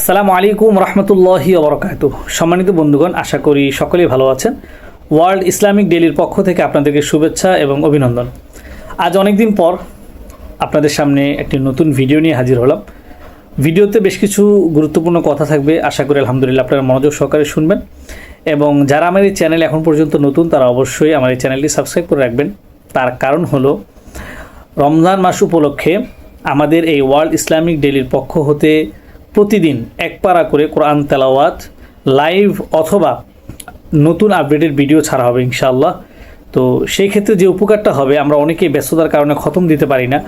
আসসালামু আলাইকুম রহমতুল্লাহি ওবরাকাতুহু। সম্মানিত বন্ধুগণ, আশা করি সকলেই ভালো আছেন। ওয়ার্ল্ড ইসলামিক ডেইলির পক্ষ থেকে আপনাদেরকে শুভেচ্ছা এবং অভিনন্দন। আজ অনেক দিন পর আপনাদের সামনে একটি নতুন ভিডিও নিয়ে হাজির হলাম। ভিডিওতে বেশ কিছু গুরুত্বপূর্ণ কথা থাকবে, আশা করি আলহামদুলিল্লাহ আপনারা মনোযোগ সহকারে শুনবেন। এবং যারা আমার এই চ্যানেল এখন পর্যন্ত নতুন, তারা অবশ্যই আমার এই চ্যানেলটি সাবস্ক্রাইব করে রাখবেন। তার কারণ হলো, রমজান মাস উপলক্ষে আমাদের এই ওয়ার্ল্ড ইসলামিক ডেইলির পক্ষ হতে প্রতিদিন এক পারা করে কোরআন তেলাওয়াত লাইভ অথবা নতুন আপডেটেড ভিডিও ছাড়া হবে ইনশাআল্লাহ। তো সেই ক্ষেত্রে যে উপকারটা হবে, আমরা অনেকেই ব্যস্ততার কারণে খতম দিতে পারি না,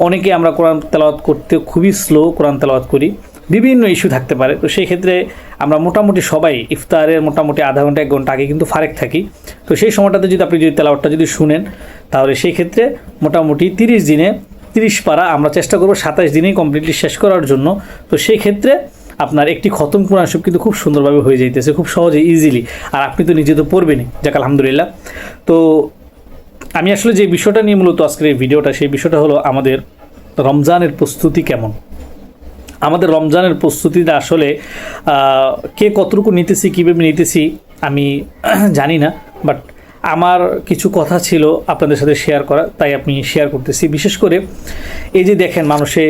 অনেকে আমরা কোরআন তেলাওয়াত করতে খুবই স্লো কোরআন তেলাওয়াত করি, বিভিন্ন ইস্যু থাকতে পারে। তো সেই ক্ষেত্রে আমরা মোটামুটি সবাই ইফতারের মোটামুটি আধা ঘন্টা 1 ঘন্টা আগে কিন্তু ফারেক থাকি। তো সেই সময়টাতে যদি আপনি তেলাওয়াতটা যদি শুনেন, তাহলে সেই ক্ষেত্রে মোটামুটি 30 দিনে 30 পারা আমরা চেষ্টা করব 27 দিনেই কমপ্লিটলি শেষ করার জন্য। তো সেই ক্ষেত্রে আপনার একটি খতম কোরআন শরীফ কিন্তু খুব সুন্দরভাবে হয়ে যাইতেছে, খুব সহজে ইজিলি। আর আপনি তো নিজে তো পড়বেনই, যাক আলহামদুলিল্লাহ। তো আমি আসলে যে বিষয়টা নিয়ে মূলত আজকের এই ভিডিওটা, সেই বিষয়টা হলো আমাদের রমজানের প্রস্তুতি কেমন। আমাদের রমজানের প্রস্তুতিটা আসলে কে কতটুকু নিতেছি, কীভাবে নিতেছি আমি জানি না, বাট আমার কিছু কথা ছিল আপনাদের সাথে শেয়ার করা, তাই আমি শেয়ার করতেছি। বিশেষ করে এই যে দেখেন, মানুষে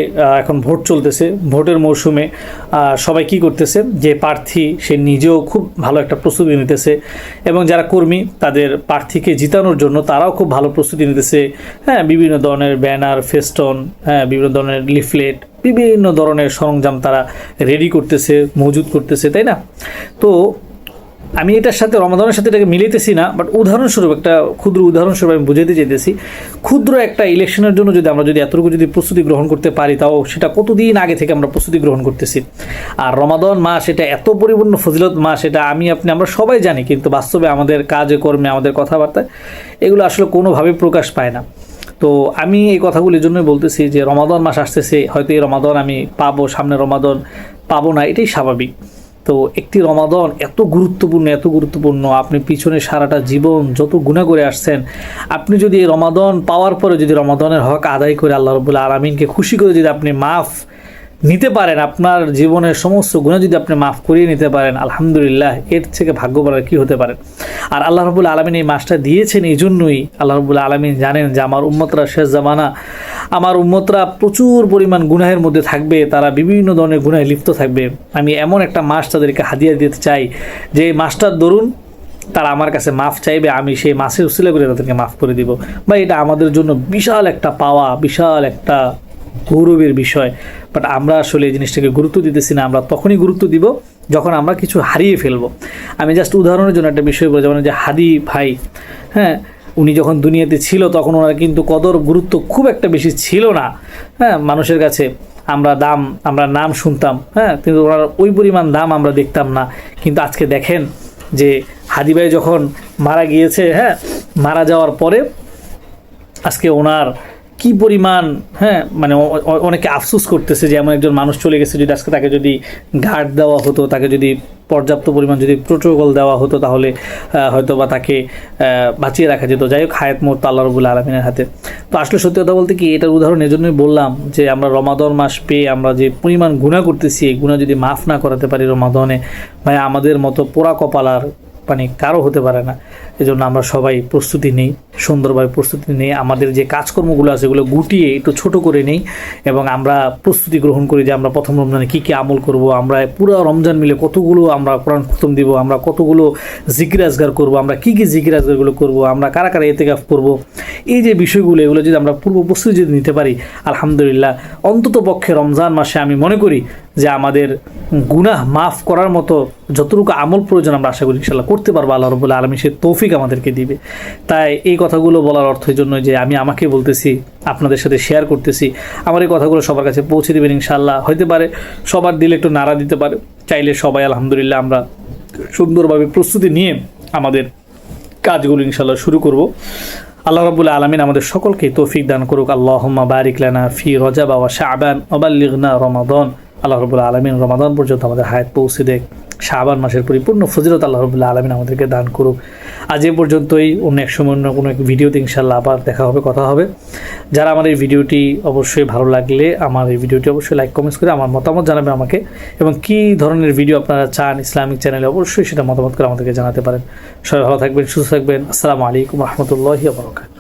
এখন ভোট চলতেছে, ভোটের মৌসুমে সবাই কি করতেছে, যে প্রার্থী সে নিজেও খুব ভালো একটা প্রস্তুতি নিতেছে, এবং যারা কর্মী তাদের প্রার্থীকে জিতানোর জন্য তারাও খুব ভালো প্রস্তুতি নিতেছে। হ্যাঁ, বিভিন্ন ধরনের ব্যানার, ফেস্টন, হ্যাঁ, বিভিন্ন ধরনের লিফলেট, বিভিন্ন ধরনের সরঞ্জাম তারা রেডি করতেছে, মজুদ করতেছে, তাই না? তো আমি এটার সাথে রমাদানের সাথে এটাকে মিলাইতেছি না, বাট উদাহরণস্বরূপ একটা ক্ষুদ্র উদাহরণস্বরূপ আমি বুঝাতে চাইতেছি। ক্ষুদ্র একটা ইলেকশনের জন্য আমরা যদি এতটুকু প্রস্তুতি গ্রহণ করতে পারি, তাও সেটা কতদিন আগে থেকে আমরা প্রস্তুতি গ্রহণ করতেছি। আর রমাদান মাস এটা এত পরিপূর্ণ ফজিলত মাস, এটা আমরা সবাই জানি, কিন্তু বাস্তবে আমাদের কাজে কর্মে, আমাদের কথাবার্তায় এগুলো আসলে কোনোভাবে প্রকাশ পায় না। তো আমি এই কথাগুলো এই জন্যই বলতেছি যে রমাদান মাস আসতেছে, হয়তো এই রমাদান আমি পাবো, সামনে রমাদান পাবো না, এটাই স্বাভাবিক। তো একটি রমাদান এত গুরুত্বপূর্ণ, আপনি পিছনে সারাটা জীবন যত গুনাহ করে আসছেন, আপনি যদি এই রমাদান পাওয়ার পরে যদি রমাদানের হক আদায় করে আল্লাহ রাব্বুল আলামিনকে খুশি করে যদি আপনি মাফ নিতে পারেন, আপনার জীবনের সমস্ত গুনাহ যদি আপনি মাফ করিয়ে নিতে পারেন, আলহামদুলিল্লাহ, এর থেকে ভাগ্যবান আর কি হতে পারে। আর আল্লাহ রাব্বুল আলামিন এই মাসটা দিয়েছেন এই জন্যই, আল্লাহ রাব্বুল আলামিন জানেন যে আমার উম্মতরা শেষ জামানা, আমার উম্মতরা প্রচুর পরিমাণ গুনাহের মধ্যে থাকবে, তারা বিভিন্ন ধরনের গুনাহে লিপ্ত থাকবে। আমি এমন একটা মাস তাদেরকে হাদিয়া দিতে চাই যে মাসটার দরুন তারা আমার কাছে মাফ চাইবে, আমি সেই মাসের উসিলা করে তাদেরকে মাফ করে দিব। বা এটা আমাদের জন্য বিশাল একটা পাওয়া, বিশাল একটা গৌরবের বিষয়। বাট আমরা আসলে এই জিনিসটাকে গুরুত্ব দিতেছি না। আমরা তখনই গুরুত্ব দিব যখন আমরা কিছু হারিয়ে ফেলবো। আমি জাস্ট উদাহরণের জন্য একটা বিষয় বলে, যেমন যে হাদি ভাই, হ্যাঁ, উনি যখন দুনিয়াতে ছিল তখন ওনার কিন্তু কদর গুরুত্ব খুব একটা বেশি ছিল না, হ্যাঁ, মানুষের কাছে। আমরা নাম শুনতাম, হ্যাঁ, কিন্তু ওনার ওই পরিমাণ দাম আমরা দেখতাম না। কিন্তু আজকে দেখেন যে হাদি ভাই যখন মারা গিয়েছে, হ্যাঁ, মারা যাওয়ার পরে আজকে ওনার কি পরিমাণ, হ্যাঁ, মানে অনেকে আফসোস করতেছে যে এমন একজন মানুষ চলে গেছে, যদি আজকে তাকে যদি গার্ড দেওয়া হতো, তাকে যদি পর্যাপ্ত পরিমাণ যদি প্রোটোকল দেওয়া হতো, তাহলে হয়তো বা তাকে বাঁচিয়ে রাখা যেত। যাই হোক, হায়াত মুহূর্ত আল্লাহ রাব্বুল আলামিনের হাতে। তো আসলে সত্যি কথা বলতে কি, এটার উদাহরণ এজন্যই বললাম যে আমরা রমাদান মাস পেয়ে আমরা যে পরিমাণ গুনাহ করতেছি, এই গুনাহ যদি মাফ না করাতে পারি রমাদানে, ভাই আমাদের মতো পোড়া কপাল আর মানে কারো হতে পারে না। এজন্য আমরা সবাই প্রস্তুতি নেই, সুন্দরভাবে প্রস্তুতি নেই, আমাদের যে কাজকর্মগুলো আছে এগুলো গুটিয়ে একটু ছোট করে নেই, এবং আমরা প্রস্তুতি গ্রহণ করি যে আমরা প্রথম রমজানে কী কী আমল করব, আমরা পুরো রমজান মিলে কতগুলো আমরা কোরআন খতম দিব, আমরা কতগুলো জিকির আজগার করব, আমরা কী কী জিকির আজগারগুলো করব, আমরা কারা কারা ইতিকাফ করব। এই যে বিষয়গুলো, এগুলো যদি আমরা পূর্ব প্রস্তুতি যদি নিতে পারি, আলহামদুলিল্লাহ, অন্তত পক্ষে রমজান মাসে আমি মনে করি যে আমাদের গুনাহ মাফ করার মতো যতটুকু আমল প্রয়োজন আমরা আশা করি ইনশাআল্লাহ করতে পারবো। আল্লাহ রাব্বুল আলামিন সে তৌফিক আমাদেরকে দিবে। তাই এই কথাগুলো বলার অর্থ এই জন্য যে আমি আমাকে বলতেছি, আপনাদের সাথে শেয়ার করতেছি, আমার এই কথাগুলো সবার কাছে পৌঁছে দেবেন ইনশাআল্লাহ। হইতে পারে সবার দিলে একটু নাড়া দিতে পারে, চাইলে সবাই আলহামদুলিল্লাহ আমরা সুন্দরভাবে প্রস্তুতি নিয়ে আমাদের কাজগুলো ইনশাআল্লাহ শুরু করব। আল্লাহ রাব্বুল আলামিন আমাদের সকলকে তৌফিক দান করুক। আল্লাহুম্মা বারিক লানা ফি রজব ওয়া শাবান ওয়া বাল্লিগনা রমাদান। আল্লাহ রাব্বুল আলামিন রমাদান পর্যন্ত আমাদের হায়াত পৌঁছে দেখ, শাবান মাসের পরিপূর্ণ ফজিলত আল্লাহ রাব্বুল আলামিন আমাদেরকে দান করুক। আজ এ পর্যন্তই, অন্য এক সময় অন্য কোনো এক ভিডিওতে ইনশাআল্লাহ আবার দেখা হবে, কথা হবে। যারা আমার এই ভিডিওটি অবশ্যই ভালো লাগলে আমার এই ভিডিওটি অবশ্যই লাইক কমেন্টস করে আমার মতামত জানাবে আমাকে, এবং কী ধরনের ভিডিও আপনারা চান ইসলামিক চ্যানেলে অবশ্যই সেটা মতামত করে আমাদেরকে জানাতে পারেন। সবাই ভালো থাকবেন, সুস্থ থাকবেন। আসসালামু আলাইকুম রহমতুল্লাহি ওয়া বারাকাতুহু।